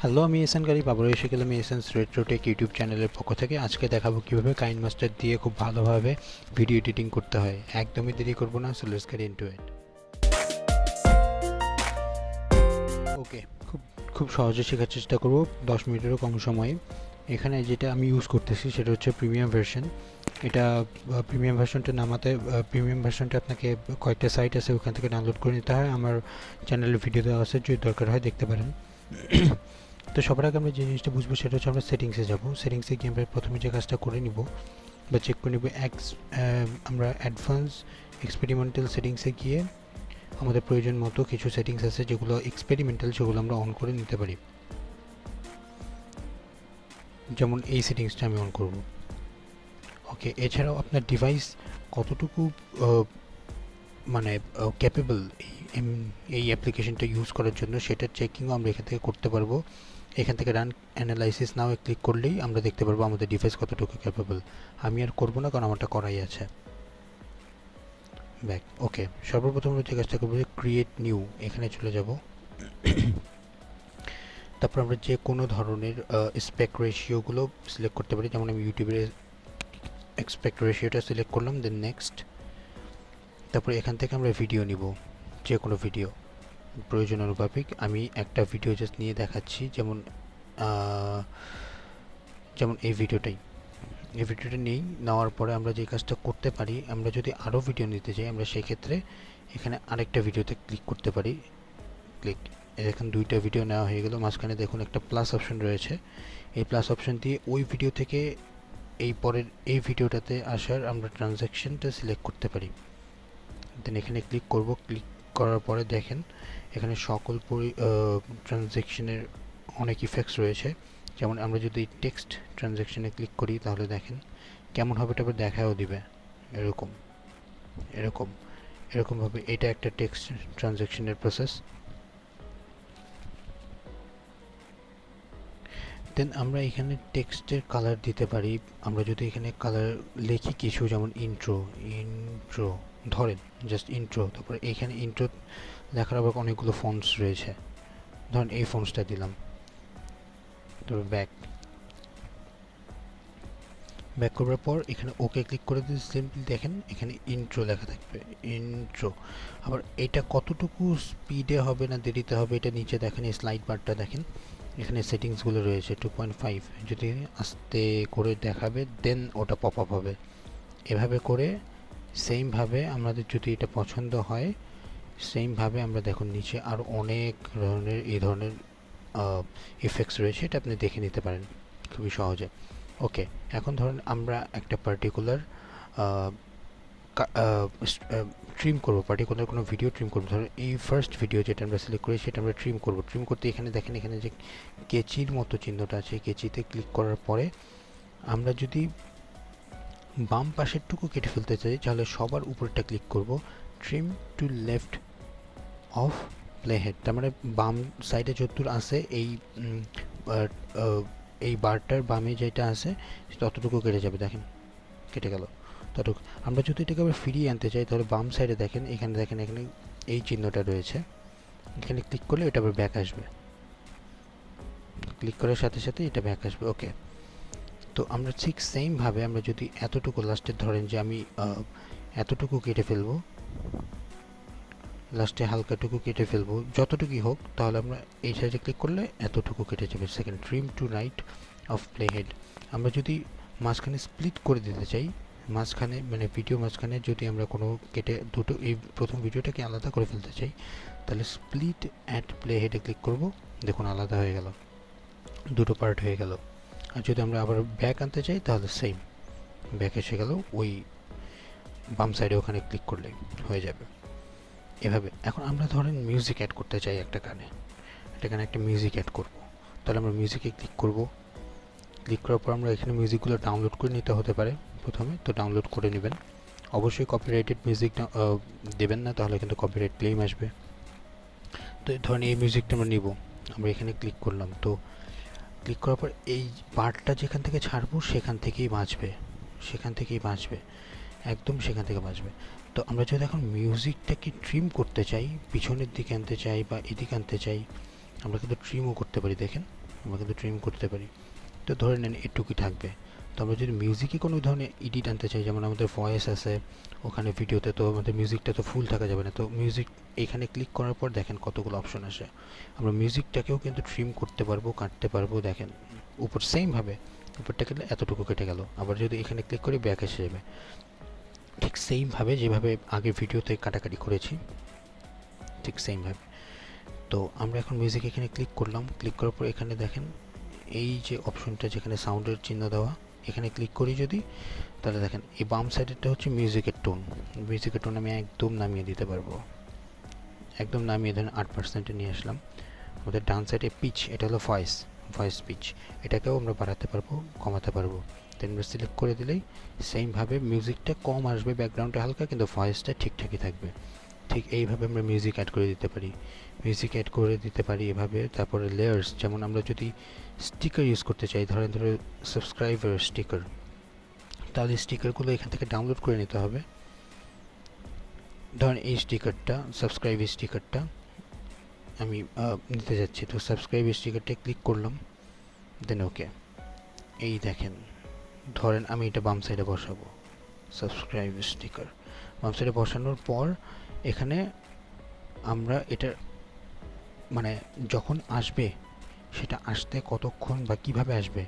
Hello, আমি SN গারিব আবারও এসে গেলাম এসএনস রেট্রো টেক ইউটিউব চ্যানেলের পক্ষ থেকে। আজকে দেখাবো কীভাবে কাইনমাস্টার দিয়ে খুব ভালোভাবে ভিডিও এডিটিং করতে হয়। একদমই দেরি করবো না, so let's get into it. Okay, খুব খুব সহজে শেখার চেষ্টা করবো 10 মিনিটেরও কম সময়ে। এখানে যেটা আমি ইউজ করতেছি সেটা হচ্ছে প্রিমিয়াম ভার্সন। এটা প্রিমিয়াম ভার্সনটা নামাতে প্রিমিয়াম ভার্সনটা আপনাকে কয়েকটা সাইট আছে, ওখান থেকে ডাউনলোড করে নিতে হয়। আমার চ্যানেলে ভিডিও দেওয়া আছে, যদি দরকার হয় দেখতে পারেন। তো সবার আগে আমরা যে জিনিসটা বুঝবো সেটা হচ্ছে আমরা সেটিংসে যাব। সেটিংসে গিয়ে আমরা প্রথমে যে কাজটা করে নিব বা চেক করে নিব, আমরা অ্যাডভান্স এক্সপেরিমেন্টাল সেটিংসে গিয়ে আমাদের প্রয়োজন মতো কিছু সেটিংস আছে যেগুলো এক্সপেরিমেন্টাল, সেগুলো আমরা অন করে নিতে পারি। যেমন এই সেটিংসটা আমি অন করব। ওকে, এছাড়াও আপনার ডিভাইস কতটুকু মানে ক্যাপেবল এই অ্যাপ্লিকেশনটা ইউজ করার জন্য সেটা চেকিংও আমরা এখান থেকে করতে পারবো। এখান থেকে রান অ্যানালাইসিস নাও ক্লিক করলেই আমরা দেখতে পারবো আমাদের ডিভাইস কতটুকু ক্যাপেবল। আমি আর করবো না, কারণ আমারটা করাই আছে। ব্যাক। ওকে, সর্বপ্রথম আমরা যে কাজটা করবো যে ক্রিয়েট নিউ, এখানে চলে যাব। তারপর আমরা যে কোনো ধরনের স্পেক রেশিওগুলো সিলেক্ট করতে পারি, যেমন আমি ইউটিউবের এক্সপেক্ট রেশিওটা সিলেক্ট করলাম, দেন নেক্সট। তারপরে এখান থেকে আমরা ভিডিও নিব, যে কোনো ভিডিও প্রয়োজন অনুপাতিক। আমি একটা ভিডিও জাস্ট নিয়ে দেখাচ্ছি, যেমন এই ভিডিওটা নেওয়ার পরে আমরা যে কাজটা করতে পারি, আমরা যদি আরও ভিডিও নিতে চাই আমরা সেই ক্ষেত্রে এখানে আরেকটা ভিডিওতে ক্লিক করতে পারি। ক্লিক, এখন দুইটা ভিডিও নেওয়া হয়ে গেল। মাঝখানে দেখুন একটা প্লাস অপশন রয়েছে, এই প্লাস অপশন দিয়ে ওই ভিডিও থেকে এই ভিডিওটাতে আসার আমরা ট্রানজ্যাকশনটা সিলেক্ট করতে পারি। দেন এখানে ক্লিক করব। ক্লিক করার পরে দেখেন এখানে সকল ট্রানজ্যাকশনের অনেক ইফেক্টস রয়েছে। যেমন আমরা যদি টেক্সট ট্রানজ্যাকশনে ক্লিক করি তাহলে দেখেন কেমন হবে, এটা দেখাও দিবে এরকম এরকম এরকমভাবে। এটা একটা টেক্সট ট্রানজ্যাকশনের প্রসেস। দেন আমরা এখানে টেক্সটের কালার দিতে পারি। আমরা যদি এখানে কালার লিখি কিছু, যেমন ইন্ট্রো ধরেন, জাস্ট ইন্ট্রো, তারপরে এখানে ইন্ট্রো লেখার আবার অনেকগুলো ফন্টস রয়েছে, ধরেন এই ফন্টসটা দিলাম। তারপর ব্যাক করবার পর এখানে ওকে ক্লিক করে দিলে সিম্পলি দেখেন এখানে ইন্ট্রো লেখা থাকবে, ইন্ট্রো। আবার এটা কতটুকু স্পিডে হবে না দেরিতে হবে এটা নিচে দেখেন, এই স্লাইড বারটা দেখেন, এখানে সেটিংসগুলো রয়েছে 2.5, যদি আস্তে করে দেখাবে দেন ওটা পপ আপ হবে। এভাবে করে সেমভাবে আমাদের যদি এটা পছন্দ হয়, সেমভাবে আমরা দেখুন নিচে আর অনেক ধরনের এই ধরনের ইফেক্টস রয়েছে, এটা আপনি দেখে নিতে পারেন খুবই সহজে। ওকে, এখন ধরুন আমরা একটা পার্টিকুলার ট্রিম করবো, পার্টিকুলার কোনো ভিডিও ট্রিম করবো। ধরুন এই ফার্স্ট ভিডিও যেটা আমরা সিলেক্ট করি সেটা আমরা ট্রিম করবো। ট্রিম করতে এখানে দেখেন, এখানে যে কেচির মতো চিহ্নটা আছে, কেচিতে ক্লিক করার পরে আমরা যদি বাম পাশেরটুকু কেটে ফেলতে চাই তাহলে সবার উপরটা ক্লিক করব, trim to left of play head. তার মানে বাম সাইডে যতদূর আছে এই বারটার বামে যেটা আছে ততটুকু কেটে যাবে, দেখেন কেটে গেল ততটুকু। আমরা যদি এটাকে আবার ফিরিয়ে আনতে চাই তাহলে বাম সাইডে দেখেন, এখানে দেখেন এখানে এই চিহ্নটা রয়েছে, এখানে ক্লিক করলে এটা আবার ব্যাক আসবে, ক্লিক করার সাথে সাথে এটা ব্যাক আসবে। ওকে, তো আমরা ঠিক সেমভাবে আমরা যদি এতটুকু লাস্টে ধরেন যে আমি এতটুকু কেটে ফেলবো, লাস্টে হালকাটুকু কেটে ফেলবো, যতটুকুই হোক, তাহলে আমরা এই সাইডে ক্লিক করলে এতটুকু কেটে যাবে। Second, trim to right of play head. আমরা যদি মাঝখানে স্প্লিট করে দিতে চাই, মাঝখানে মানে ভিডিও মাঝখানে যদি আমরা কোনো কেটে দুটো এই প্রথম ভিডিওটাকে আলাদা করে ফেলতে চাই তাহলে স্প্লিট অ্যাট প্লে হেডে ক্লিক করব, দেখুন আলাদা হয়ে গেল, দুটো পার্ট হয়ে গেল। আর যদি আমরা আবার ব্যাক আনতে চাই তাহলে সেম, ব্যাক এসে গেল, ওই বাম সাইডে ওখানে ক্লিক করলেই হয়ে যাবে এভাবে। এখন আমরা ধরেন মিউজিক অ্যাড করতে চাই একটা গানে একটা মিউজিক অ্যাড করব, তাহলে আমরা মিউজিকে ক্লিক করব। ক্লিক করার পর আমরা এখানে মিউজিকগুলো ডাউনলোড করে নিতে হতে পারে প্রথমে, তো ডাউনলোড করে নেবেন। অবশ্যই কপিরাইটেড মিউজিক দেবেন না, তাহলে কিন্তু কপিরাইট ক্লেম আসবে। তো ধরেন এই মিউজিকটা আমরা নিব, আমরা এখানে ক্লিক করলাম। তো ক্লিক করার পর এই পার্টটা যেখান থেকে ছাড়বো সেখান থেকেই বাঁচবে, একদম সেখান থেকে বাঁচবে। তো আমরা যদি এখন মিউজিকটাকে ট্রিম করতে চাই, পিছনের দিকে আনতে চাই বা এদিকে আনতে চাই, আমরা কিন্তু ট্রিমও করতে পারি। দেখেন আমরা কিন্তু ট্রিম করতে পারি। তো ধরে নেন এটুকুই থাকবে। তো আমরা যদি মিউজিকে কোনো ধরনের এডিট আনতে চাই, যেমন আমাদের ভয়েস আছে ওখানে ভিডিওতে, তো আমাদের মিউজিকটা তো ফুল থাকা যাবে না। তো মিউজিক এখানে ক্লিক করার পর দেখেন কতগুলো অপশন আসে। আমরা মিউজিকটাকেও কিন্তু ট্রিম করতে পারবো, কাটতে পারবো। দেখেন উপর সেমভাবে উপরটা কেটে এতটুকু কেটে গেল। আবার যদি এখানে ক্লিক করি ব্যাক এসে যাবে, ঠিক সেমভাবে যেভাবে আগে ভিডিওতে কাটাকাটি করেছি ঠিক সেমভাবে। তো আমরা এখন মিউজিক এখানে ক্লিক করলাম, ক্লিক করার পর এখানে দেখেন এই যে অপশনটা যেখানে সাউন্ডের চিহ্ন দেওয়া, এখানে ক্লিক করি যদি, তাহলে দেখেন এই বাম সাইডেরটা হচ্ছে মিউজিকের টোন। মিউজিকের টোন আমি একদম নামিয়ে দিতে পারবো, একদম নামিয়ে ধরেন 8%-এ নিয়ে আসলাম। আমাদের ডান সাইডে পিচ, এটা হলো ভয়েস পিচ, এটাকেও আমরা বাড়াতে পারবো, কমাতে পারবো। দেন আমরা সিলেক্ট করে দিলেই সেমভাবে মিউজিকটা কম আসবে, ব্যাকগ্রাউন্ডে হালকা, কিন্তু ভয়েসটা ঠিকঠাকই থাকবে। ঠিক এইভাবে আমরা মিউজিক অ্যাড করে দিতে পারি, এভাবে। তারপরে লেয়ার্স, যেমন আমরা যদি স্টিকার ইউজ করতে চাই, ধরেন সাবস্ক্রাইবার স্টিকার, তাহলে স্টিকারগুলো এখান থেকে ডাউনলোড করে নিতে হবে। ধরেন এই স্টিকারটা, সাবস্ক্রাইব স্টিকারটা আমি নিতে যাচ্ছি। তো সাবস্ক্রাইব স্টিকারটা ক্লিক করলাম, দেন ওকে। এই দেখেন, ধরেন আমি এটা বাম সাইডে বসাবো, সাবস্ক্রাইব স্টিকার বাম সাইডে বসানোর পর এখানে আমরা এটা মানে যখন আসবে সেটা আসতে কতক্ষণ বা কিভাবে আসবে,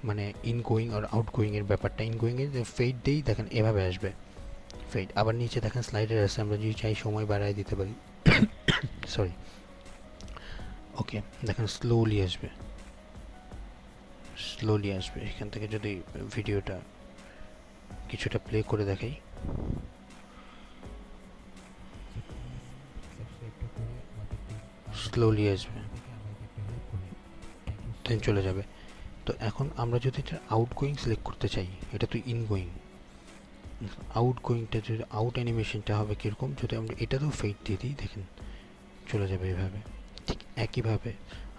মানে ইনগোয়িং আর আউটগোয়িংয়ের ব্যাপারটা। ইনগোয়িংয়ের যে ফেড দেই দেখেন এভাবে আসবে ফেড। আবার নিচে দেখেন স্লাইডার আছে, আমরা যদি চাই সময় বাড়ায় দিতে পারি। সরি, ওকে, দেখেন স্লোলি আসবে। এখান থেকে যদি ভিডিওটা কিছুটা প্লে করে দেখাই, স্লোলি আসবে, দেন চলে যাবে। তো এখন আমরা যদি এটা আউটগোয়িং সিলেক্ট করতে চাই, এটা তো ইনগোয়িং, আউটগোয়িংটা যদি আউট অ্যানিমেশনটা হবে কীরকম, যদি আমরা এটাতেও ফেড দিয়ে দিই দেখেন চলে যাবে এভাবে। ঠিক একইভাবে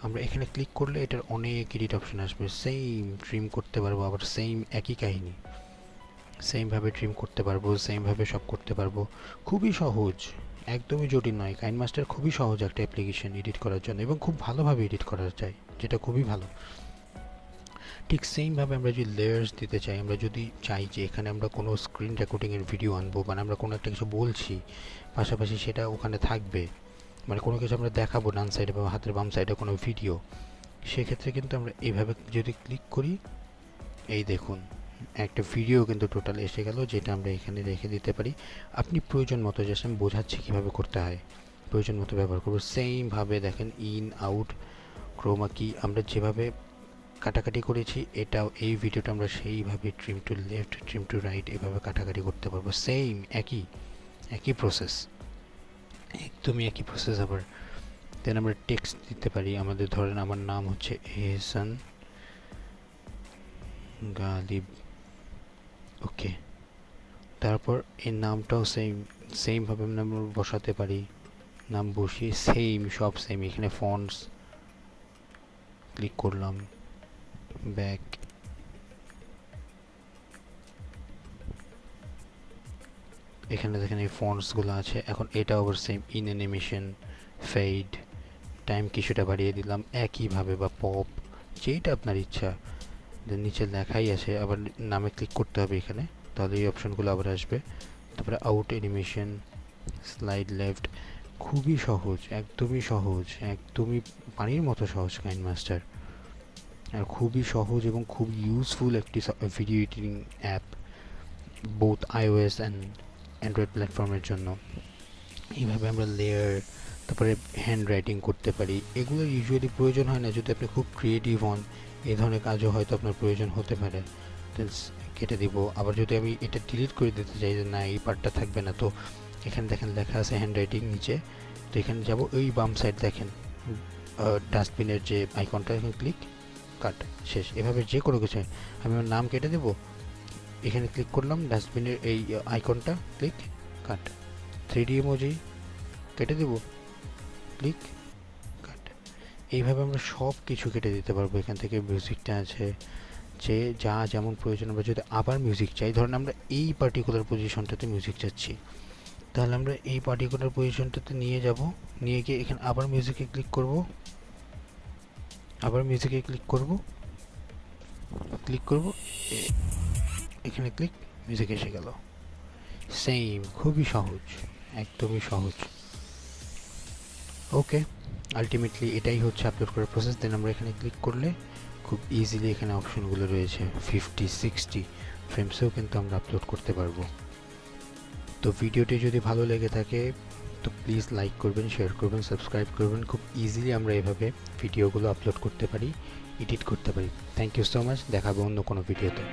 আমরা এখানে ক্লিক করলে এটার অনেক এডিট অপশন আসবে, সেম ট্রিম করতে পারবো, আবার সেম একই কাহিনী, সেমভাবে ট্রিম করতে পারবো, সেমভাবে সব করতে পারবো। খুবই সহজ, একদমই জটিল নয়। কাইনমাস্টার খুবই সহজ একটা অ্যাপ্লিকেশন এডিট করার জন্য, এবং খুব ভালোভাবে এডিট করা যায়, যেটা খুবই ভালো। ঠিক সেমভাবে আমরা যদি লেয়ার্স দিতে চাই, আমরা যদি চাই যে এখানে আমরা কোনো স্ক্রিন রেকর্ডিংয়ের ভিডিও আনবো, মানে আমরা কোনো একটা কিছু বলছি পাশাপাশি সেটা ওখানে থাকবে, মানে কোনো কিছু আমরা দেখাবো ডান সাইডে বা হাতের বাম সাইডে কোনো ভিডিও, সেক্ষেত্রে কিন্তু আমরা এইভাবে যদি ক্লিক করি, এই দেখুন একটা ভিডিও কিন্তু টোটাল এসে গেল, যেটা আমরা এখানে রেখে দিতে পারি। আপনি প্রয়োজন মতো, জাস্ট আমি বোঝাচ্ছি কীভাবে করতে হয়, প্রয়োজন মতো ব্যবহার করবো। সেমভাবে দেখেন ইন আউট ক্রোমা কি আমরা যেভাবে কাটাকাটি করেছি, এটাও এই ভিডিওটা আমরা সেইভাবে trim to left, trim to right এভাবে কাটাকাটি করতে পারবো। সেম একই প্রসেস, একদমই একই প্রসেস। আবার দেন আমরা টেক্সট দিতে পারি, আমাদের ধরেন আমার নাম হচ্ছে এহসান গালিব, ওকে। তারপর এই নামটাও সেমভাবে আমরা বসাতে পারি, নাম বসিয়ে সব সেম। এখানে ফন্টস ক্লিক করলাম, ব্যাক, এখানে দেখেন এই ফন্টসগুলো আছে। এখন এটা আবার same, in animation, fade, time কিছুটা বাড়িয়ে দিলাম একইভাবে, বা পপ, যেটা আপনার ইচ্ছা। দেন নিচে লেখাই আছে, আবার নামে ক্লিক করতে হবে এখানে, তাহলে এই অপশনগুলো আবার আসবে। তারপরে আউট অ্যানিমেশন, স্লাইড লেফট, খুবই সহজ, একদমই পানির মতো সহজ কাইনমাস্টার। আর খুবই সহজ এবং খুব ইউজফুল একটি video editing app, both iOS and Android প্ল্যাটফর্মের জন্য। এইভাবে আমরা লেয়ার, তারপরে হ্যান্ড রাইটিং করতে পারি। এগুলো ইউজুয়ালি প্রয়োজন হয় না, যদি আপনি খুব ক্রিয়েটিভ হন, এই ধরনের কাজও হয়তো আপনার প্রয়োজন হতে পারে। কেটে দিব। আবার যদি আমি এটা ডিলিট করে দিতে চাই যে না এই পার্টটা থাকবে না, তো এখানে দেখেন লেখা আছে হ্যান্ড রাইটিং নিচে, তো এখানে যাব, ওই বাম সাইড দেখেন ডাস্টবিনের যে আইকনটা, এখানে ক্লিক, কাট, শেষ। এভাবে যে কোনো কিছু আমি আমার নাম কেটে দেবো, এখানে ক্লিক করলাম, ডাস্টবিনের এই আইকনটা, ক্লিক, কাট, 3D ইমোজি কেটে দেব, ক্লিক, কাট। এইভাবে আমরা সব কিছু কেটে দিতে পারবো। এখান থেকে মিউজিকটা আছে, যে যা যেমন প্রয়োজন। আমরা যদি আবার মিউজিক চাই, ধরেন আমরা এই পার্টিকুলার পজিশনটাতে মিউজিক চাচ্ছি, তাহলে আমরা এই পার্টিকুলার পজিশনটাতে নিয়ে যাব, নিয়ে গিয়ে এখানে আবার মিউজিকে ক্লিক করব, আবার মিউজিকে ক্লিক করব, এখানে ক্লিক, মিউজিক এসে গেল। সেম, খুবই সহজ, একদমই সহজ। ওকে, আলটিমেটলি এটাই হচ্ছে আপলোড করার প্রসেস। দেন আমরা এখানে ক্লিক করলে খুব ইজিলি এখানে অপশনগুলো রয়েছে, 50-60 ফ্রেমসেও কিন্তু আমরা আপলোড করতে পারবো। তো ভিডিওটি যদি ভালো লেগে থাকে তো প্লিজ লাইক করবেন, শেয়ার করবেন, সাবস্ক্রাইব করবেন। খুব ইজিলি আমরা এভাবে ভিডিওগুলো আপলোড করতে পারি, এডিট করতে পারি। থ্যাংক ইউ সো মাচ, দেখাবো অন্য কোনো ভিডিওতে।